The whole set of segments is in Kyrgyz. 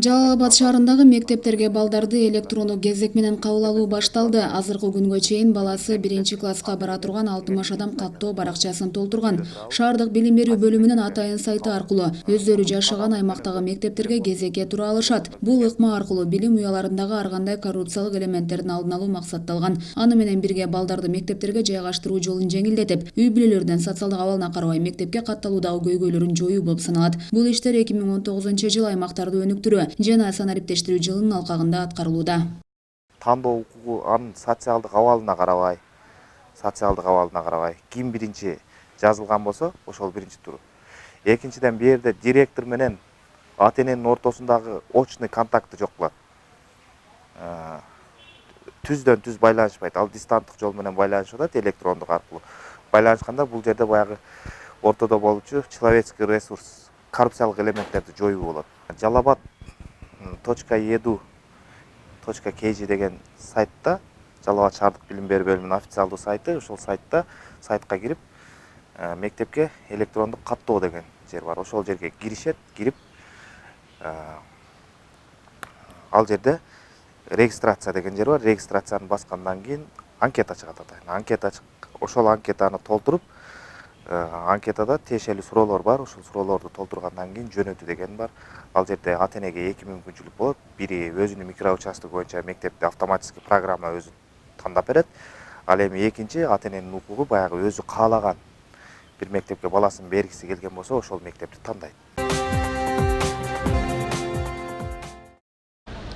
Жалал Абад шаарындагы мектептерге балдарды электрондук кезек менен кабыл алуу башталды. Азыркы күнгө чейин баласы 1-класска бара турган 60 адам каттоо баракчасын толтурган. Шаардык билим берүү бөлүмүнүн атайын сайты аркылуу өздөрү жашаган аймактагы мектептерге кезекке тура алышат. Бул ыкма аркылуу билим уяларындагы ар кандай коррупциялык элементтердин алдын алуу максатталган. Аны менен бирге балдарды мектептерге жайгаштыруу жолун жеңилдетип, үй бүлөлөрдүн социалдык абалына карабай мектепке катталуудагы көйгөйлөрүн жоюу болуп саналат. Бул иштер 2019-жыл аймактарды өнүктүрүү жана санариптештирүү жылынын алкагында аткарылууда. Тандоо укугу анын социалдык абалына карабай, ким биринчи жазылган болсо, ошол биринчи туруп. Экинчиден, бул жерде директор менен ата эненин ортосундагы очный контакты жок болот. Түздөн түз байланышпайт. Ал дистанттык жол менен байланышып атат, электрондук аркылуу. Байланышканда бул жерде баягы ортодо болчу человеческий ресурс, коррупциялык элементтерди жоюу болот. Jalabad.edu.kg деген сайтта, Жалал Абад шаардык билим берүү бөлүмүнүн официалдуу сайты, ошол сайтка кирип, мектепке электрондук каттоо деген жер бар. Ошол жерге киришет, кирип, ал жерде регистрация деген жер бар. Регистрацияны баскандан кийин анкета чыгат атайын. Ошол анкетаны толтуруп, анкетада тиешелүү суроолор бар. Ошол суроолорду толтургандан кийин жөнөтүү деген бар. Ал жерде ата энеге 2 мүмкүнчүлүк болот. Бири өзүнүн микроучасток боюнча мектепти автоматически программа өзү тандап берет. Ал эми экинчи ата эненин укугу баягы өзү каалаган бир мектепке баласын бергиси келген болсо, ошол мектепти тандайт.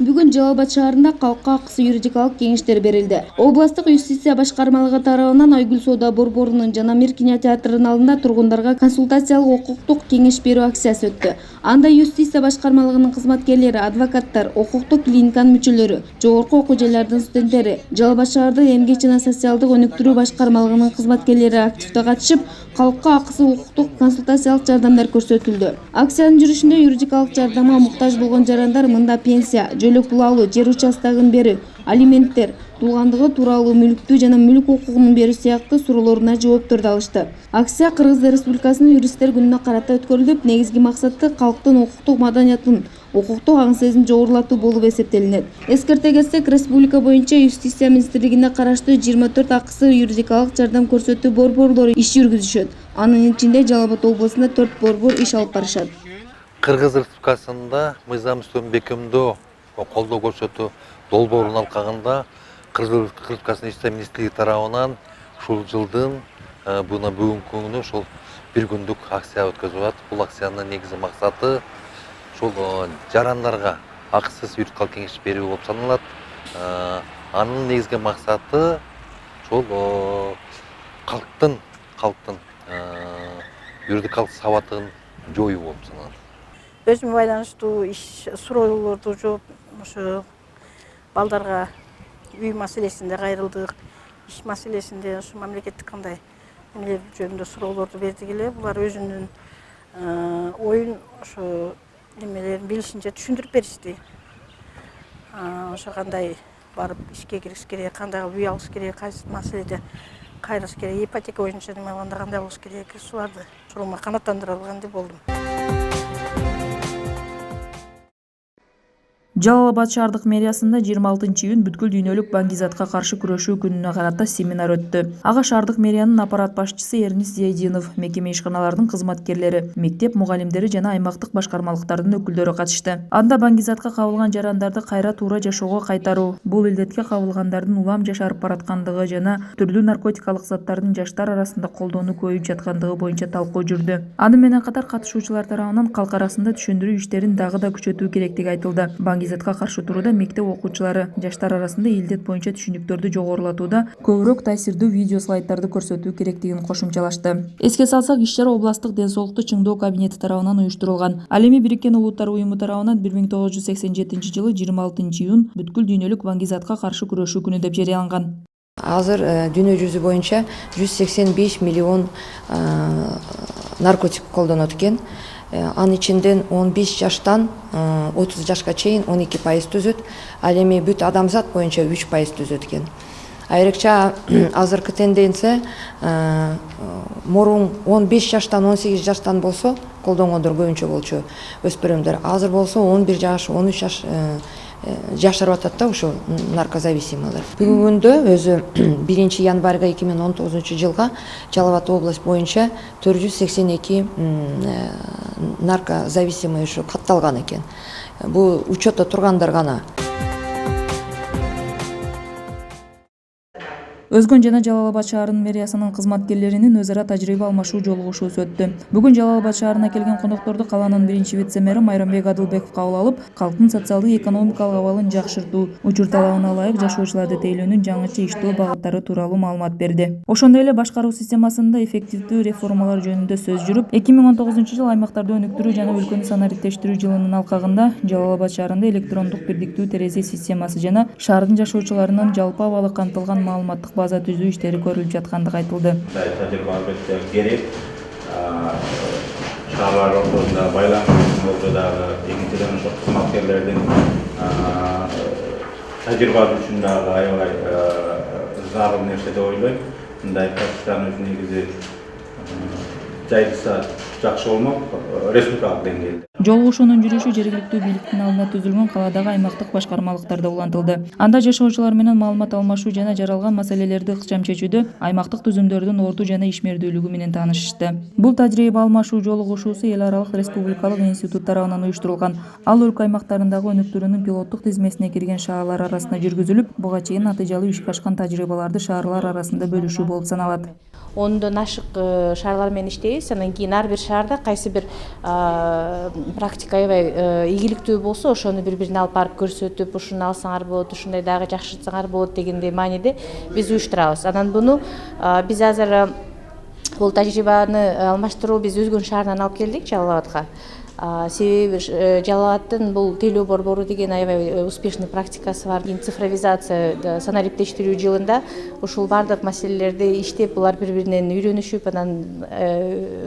Бүгүн Жалал Абад шаарында калкка акысы юридикалык кеңештер берилди. Областык юстиция башкармалыгы тарабынан Айгүл Соода борборунун жана Мир кинотеатрынын алдында тургундарга консультациялык укуктук кеңеш берүү акциясы өттү. Анда юстиция башкармалыгынын кызматкерлери, адвокаттар, укуктук клиниканын мүчөлөрү, жогорку окуу жайлардын студенттери, Жалал Абад шаардык эмгек жана социалдык өнүктүрүү башкармалыгынын кызматкерлери активдүү катышып, калкка акысы укуктук консультациялык жардамдар көрсөтүлдү. Акциянын жүрүшүндө юридикалык жардамга муктаж болгон жарандар мында пенсия, жөлөк пул алуу, жер участогун берүү, алименттер, туулгандыгы тууралуу мүлктүү жана мүлк укугун берүү сыяктуу суроолоруна жоопторду алышты. Акция Кыргыз Республикасынын юристтер күнүнө карата өткөрүлүп, негизги максаты калктын укуктук маданиятын, укуктук аң сезим жогорулатуу болуп эсептелинет. Эскерте кетсек, республика боюнча юстиция министрлигине караштуу 24 акысы юридикалык жардам көрсөтүү борборлору иш жүргүзүшөт. Анын ичинде Жалал Абад облусунда 4 борбор иш алып барышат. Кыргыз Республикасында мыйзам бекемдөө колдоо көрсөтүү долбоорунун алкагында Кыргыз Республикасынын Юстиция министрлиги тарабынан ушул жылдын бүгүнкү күнү ушул бир күндүк акция өткөзүп атат. Бул акциянын негизги максаты ушул жарандарга акысыз юридикалык кеңеш берүү болуп саналат. Анын негизги максаты ушул калктын юридикалык сабаттыгын жоюу болуп саналат. Өзүмө байланыштуу иш суроолорду жооп, ошо балдарга үй маселесинде кайрылдык, иш маселесинде ошо мамлекеттик кандай эмелер жөнүндө суроолорду бердик эле. Булар өзүнүн оюн ошо немелерин билишинче түшүндүрүп беришти. Ошо кандай барып ишке кириш керек, кандай үй алыш керек, кайсы маселеде кайрыш керек, ипотека боюнча неме кылганда кандай болуш керек, ушуларды суроомо канааттандыра алган деп болдум. Жалал Абад шаардык мэриясында 26-июнь бүткүл дүйнөлүк баңгизатка каршы күрөшүү күнүнө карата семинар өттү. Ага шаардык мэриянын аппарат башчысы Эрнис Зиядинов, мекеме ишканаларынын кызматкерлери, мектеп мугалимдери жана аймактык башкармалыктардын өкүлдөрү катышты. Анда баңгизатка кабылган жарандарды кайра туура жашоого кайтаруу, бул илдетке кабылгандардын улам жашарып бараткандыгы жана түрдүү наркотикалык заттардын жаштар арасында колдонуу көбөйүп жаткандыгы боюнча талкуу жүрдү. Аны менен катар катышуучулар тарабынан калк арасында түшүндүрүү иштерин дагы да күчөтүү керектиги айтылды. Баңгизатка каршы турууда мектеп окуучулары жаштар арасында илдет боюнча түшүнүктөрдү жогорулатууда көбүрөөк таасирдүү видео слайддарды көрсөтүү керектигин кошумчалашты. Эске салсак, иш-чара областык ден соолукту чыңдоо кабинети тарабынан уюштурулган. Ал эми Бириккен Улуттар уюму тарабынан 1987-жылы 26-июнь бүткүл дүйнөлүк баңгизатка каршы күрөшүү күнү деп жарыяланган. Азыр дүйнө жүзү боюнча 185 миллион наркотик колдонот экен. Анын ичинден 15 жаштан 30 жашка чейин 12% түзөт. Ал эми бүт адамзат боюнча 3% түзөт экен. Айрыкча азыркы тенденция мурун 15 жаштан 18 жаштан болсо колдонгондор көбүнчө болчу өспүрүмдөр. Азыр болсо 11 жаш, 13 жаш жашырып атат да ошо наркозависимыйлар. Бүгүнкү күндө өзү 1 январга 2019 жылга Жалал Абад область боюнча 482 наркозависимый ушу катталган экен. Бул учетто тургандар гана. Өзгөн жана Жалал Абад шаарынын мэриясынын кызматкерлеринин өз ара тажрыйба алмашуу жолугушуусу өттү. Бүгүн Жалал Абад шаарына келген кондокторду калаанын биринчи вице-мэри Майрамбек Адылбеков кабыл алып, калктын социалдык экономикалык абалын жакшыртуу, учур талабына ылайык жашоочуларды тейлөөнүн жаңыча иштөө багыттары тууралуу маалымат берди. Ошондой эле башкаруу системасында эффективдүү реформалар жөнүндө сөз жүрүп, 2019 жыл аймактарды өнүктүрүү жана өлкөнү санариптештирүү жылынын алкагында Жалал Абад шаарында электрондук бирдиктүү терезе системасы жана шаардын жашоочуларынын жалпы абалы камтылган маалыматтык база түзүү иштери көрүлүп жаткандыгы айтылды. Тажрыйба албетте керек. Шаарлар ортосунда байланыш болсо дагы экинчиден ошо кызматкерлердин тажрыйбасы үчүн дагы аябай зарыл нерсе деп ойлойм. Мындай практиканын өзү негизи жайылса жакшы болмок республикалык деңгээлде. Жолугушуунун жүрүшү жергиликтүү бийликтин алдына түзүлгөн каладагы аймактык башкармалыктарда улантылды. Анда жашоочулар менен маалымат алмашуу жана жаралган маселелерди ыкчам чечүүдө аймактык түзүмдөрдүн орду жана ишмердүүлүгү менен таанышышты. Бул тажрыйба алмашуу жолугушуусу эл аралык республикалык институт тарабынан уюштурулган. Ал өлкө аймактарындагы өнүктүрүүнүн пилоттук тизмесине кирген шаарлар арасында жүргүзүлүп, буга чейин натыйжалуу ишке ашкан тажрыйбаларды шаарлар арасында бөлүшүү болуп саналат. 10дон ашык шаарлар менен иштейбиз. Анан кийин ар бир шаарда кайсы бир практика аябай ийгиликтүү болсо, ошону бири-бирине алып барып көрсөтүп, ушуну алсаңар болот, ушундай дагы жакшыртсаңар болот дегендей мааниде биз уюштурабыз. Анан буну биз азыр бул тажрыйбаны алмаштыруу биз Өзгөн шаарынан алып келдик Жалал Абадка. Себеби Жалал Абадтын бул тейлөө борбору деген аябай успешный практикасы бар. Цифровизация санариптештирүү жылында ушул бардык маселелерди иштеп, булар бири-биринен үйрөнүшүп, анан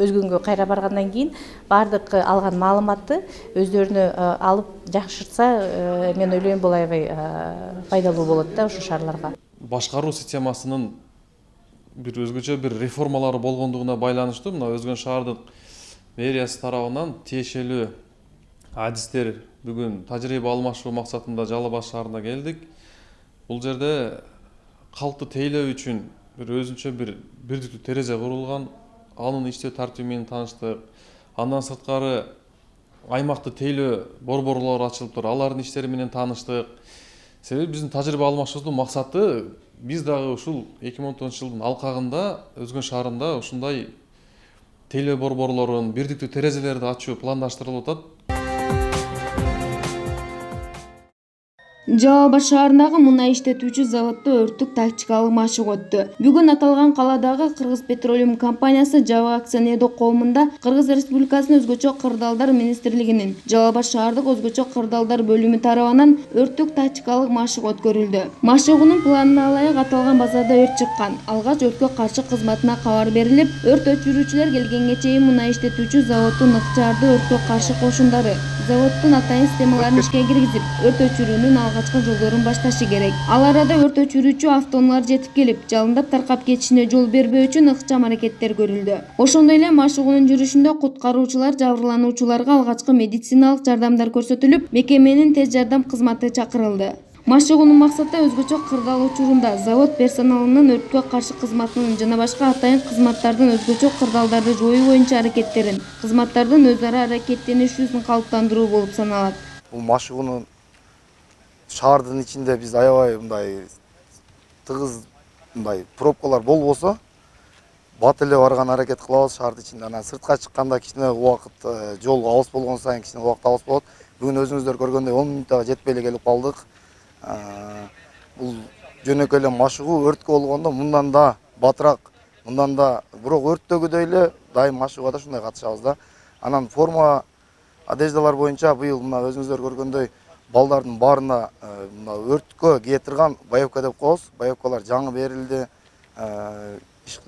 Өзгөнгө кайра баргандан кийин бардык алган маалыматты өздөрүнө алып жакшыртса, мен ойлойм бул аябай пайдалуу болот да ошо шаарларга. Башкаруу системасынын бир өзгөчө бир реформалары болгондугуна байланыштуу мына Өзгөн шаардык мэриясы тарабынан тиешелүү адистер бүгүн тажрыйба алмашуу максатында Жалал Абад шаарына келдик. Бул жерде калкты тейлөө үчүн бир өзүнчө бир бирдиктүү терезе курулган, анын иштөө тартиби менен тааныштык. Андан сырткары аймакты тейлөө борборлору ачылып тур, алардын иштери менен тааныштык. Себеби биздин тажрыйба алмашуубуздун максаты биз дагы ушул 2019 жылдын алкагында Өзгөн шаарында ушундай тейлөө борборлорун, бирдиктүү терезелерди ачуу пландаштырылып атат. Жалал Абад шаарындагы мунай иштетүүчү заводдо өрттүк тактикалык машык өттү. Бүгүн аталган каладагы Кыргыз Петролиум компаниясы жабык акционердик коомунда Кыргыз Республикасынын өзгөчө кырдаалдар министрлигинин Жалал Абад шаардык өзгөчө кырдаалдар бөлүмү тарабынан өрттүк тактикалык машык өткөрүлдү. Машыгынын планына ылайык аталган базада өрт чыккан. Алгач өрткө каршы кызматына кабар берилип, өрт өчүрүүчүлөр келгенге чейин мунай иштетүүчү заводдун ыкчарды өрткө каршы кошундары заводдун атайын системаларын ишке киргизип, өрт өчүрүүнүн алгачкы жолдорун башташы керек. Ал арада өрт өчүрүүчү автоунаалар жетип келип, жалындап таркап кетишине жол бербөө үчүн ыкчам аракеттер көрүлдү. Ошондой эле машыгуунун жүрүшүндө куткаруучулар жабырлануучуларга алгачкы медициналык жардамдар көрсөтүлүп, мекеменин тез жардам кызматы чакырылды. Машыгуунун максаты өзгөчө кырдаал учурунда завод персоналынын өрткө каршы кызматынын жана башка атайын кызматтардын өзгөчө кырдаалдарды жоюу боюнча аракеттерин, кызматтардын өз ара аракеттенишүүсүн калыптандыруу болуп саналат. Бул машыгуунун шаардын ичинде биз аябай мындай тыгыз мындай пробкалар болбосо бат эле барган аракет кылабыз шаардын ичинде. Анан сыртка чыкканда кичине убакыт жол алыс болгон сайын кичине убакыт алыс болот. Бүгүн өзүңүздөр көргөндөй 10 мүнөттө жетпей эле келип калдык. Бул жөнөкөй эле машыгуу өрткө болгондо мындан да батыраак, мындан да бирок өрттөгүдөй эле дайым машыгууга да ушундай катышабыз да. Анан форма одеждалар боюнча быйыл мына өзүңүздөр көргөндөй балдардын баарына мына өрткө кие турган боевка деп коебуз. Боевкалар жаңы берилди.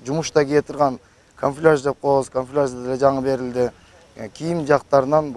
Жумушта кие турган камуфляж деп коебуз. Камуфляж деле жаңы берилди. Кийим жактарынан,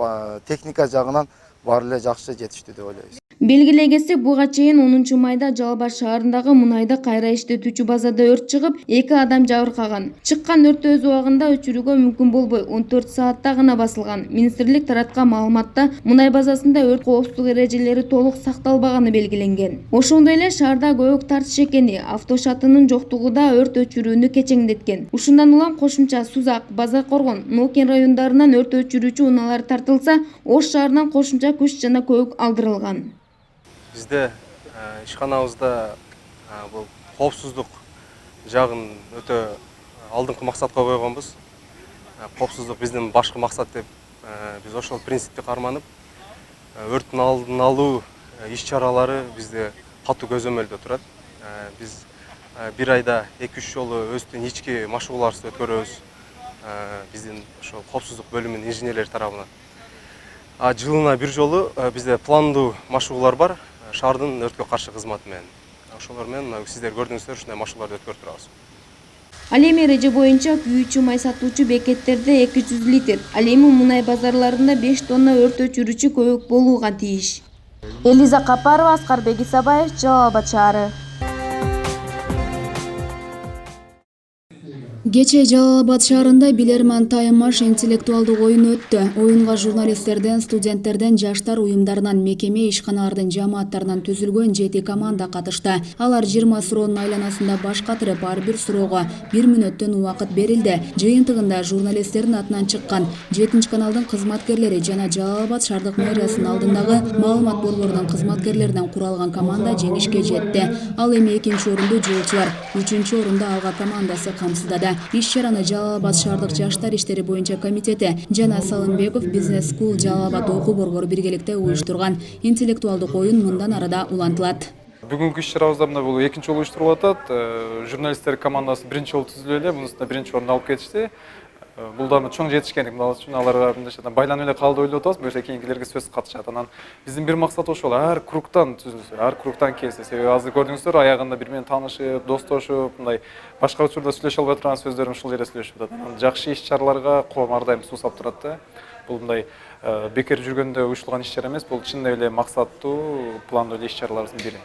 техника жагынан баары эле жакшы жетиштүү деп ойлойбуз. Белгилегенсек, буга чейин 10 майда Жалал Абад шаарындагы мунайды кайра иштетүүчү базада өрт чыгып, 2 адам жабыркаган. Чыккан өрттү өз убагында өчүрүүгө мүмкүн болбой 14 саатта гана басылган. Министрлик тараткан маалыматта мунай базасында өрт коопсуздук эрежелери толук сакталбаганы белгиленген. Ошондой эле шаарда көбүк тартыш экени, автошатынын жоктугу да өрт өчүрүүнү кечеңдеткен. Ушундан улам кошумча Сузак, Базар Коргон, Ноокен райондарынан өрт өчүрүүчү унаалар тартылса, Ош шаарынан кошумча күч жана көбүк алдырылган. Бизде ишканабызда бул коопсуздук жагын өтө алдыңкы максатка койгонбуз. Коопсуздук биздин башкы максат деп биз ошол принципти карманып, өрттүн алдын алуу иш-чаралары бизде катуу көзөмөлдө турат. Биз бир айда 2-3 жолу өздүн ички машыгууларыбызды өткөрөбүз. Биздин ошол коопсуздук бөлүмүнүн инженерлери тарабынан. Жылына бир жолу бизде пландуу машыгуулар бар. Шаардын өрткө каршы кызматы менен. Ошолор менен сиздер көрдүңүздөр ушундай машыгууларды өткөрүп турабыз. Ал эми эреже боюнча күйүүчү май сатуучу бекеттерде 200 литр, ал эми мунай базарларында 5 тонна өрт өчүрүүчү көбүк болууга тийиш. Элиза Капарова, Аскарбек Исабаев, Жалал Абад шаары. Кече Жалал Абад шаарында Билерман Тайм-маш интеллектуалдык оюн өттү. Оюнга журналисттерден, студенттерден, жаштар уюмдарынан, мекеме ишканалардын жамааттарынан түзүлгөн 7 команда катышты. Алар 20 суроонун айланасында баш катырып, ар бир суроого 1 мүнөттөн убакыт берилди. Жыйынтыгында журналисттердин атынан чыккан 7 каналдын кызматкерлери жана Жалал Абад шаардык мэриясынын алдындагы маалымат борборунун кызматкерлеринен куралган команда жеңишке жетти. Ал эми 2-нчи орунду жолчулар, 3-нчү орунду Алга командасы камсыздады. Иш-чараны Жалал Абад шаардык жаштар иштери боюнча комитети жана Салымбеков Бизнес Скул Жалал Абад окуу борбору биргеликте уюштурган. Интеллектуалдык оюн мындан арада улантылат. Бүгүнкү иш-чарабызда мына бул 2-нчи жолу уюштурулуп атат. Журналисттер командасы 1-нчи жолу түзүлүп эле, мунусунда 1-нчи орунду алып кетишти. Бул да чоң жетишкендик, мисалы үчүн алар мындайча байланып эле калды ойлоп атабыз, буюрса кийинкилерге сөз катышат. Анан биздин бир максат ошол, ар кругтан түзүлсө, ар кругтан келсе. Себеби азыр көрдүңүздөр, аягында бир менен таанышып, достошуп, мындай башка учурда сүйлөшө албай турган сөздөрүм ушул жерде сүйлөшүп атат. Анан жакшы иш-чараларга коом ар дайым суусап турат да. Бул мындай бекер жүргөндө уюштурулган иш-чара эмес, бул чын эле максаттуу, пландуу иш-чаралардын бири.